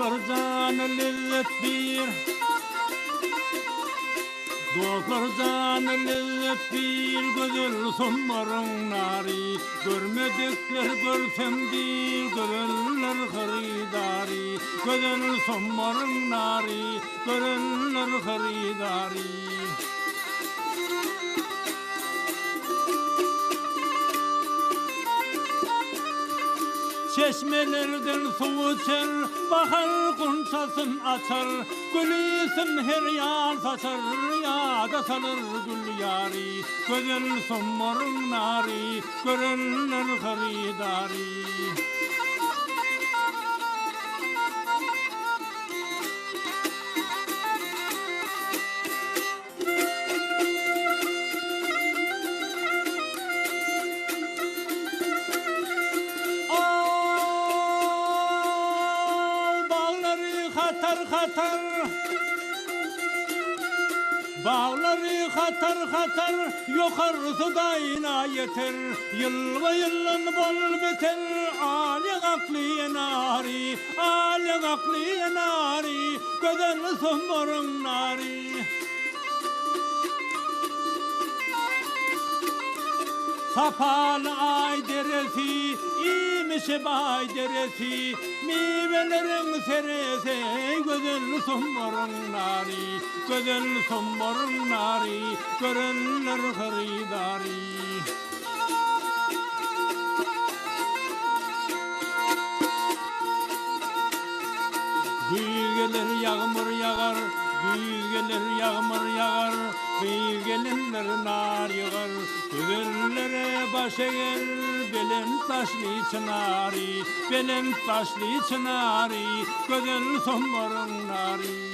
Dostlar canı lezzet bir, dostlar canı lezzet bir, güzel sonmarın nari. Görmedikler görsem değil, görenler haridari. Güzel sonmarın nari, görenler haridari. Çeşmelerden su içer, bahar kunçasın açar, gülüsün her yan saçar, ya da sanır gül yari. Güzel sonmarın nari, görenler haridari. Hatar, bağları hatar, yukarısı da yeter. Yılva yılın bol biter, alın aklı nari, alın aklı nari, güzel sonmarın nari. Sapalı ay deresi, imiş bay deresi, meyvelerin seresi, güzel sonmarın nari, güzel sonmarın nari, görenler haridari. Güz gelir yağmur yağar, güz gelir yağmur yağar, güz gelinler nar yağar. Güzellere başa gel, belim taşlı çınari, belim taşlı çınari, güzel sonmarın nari.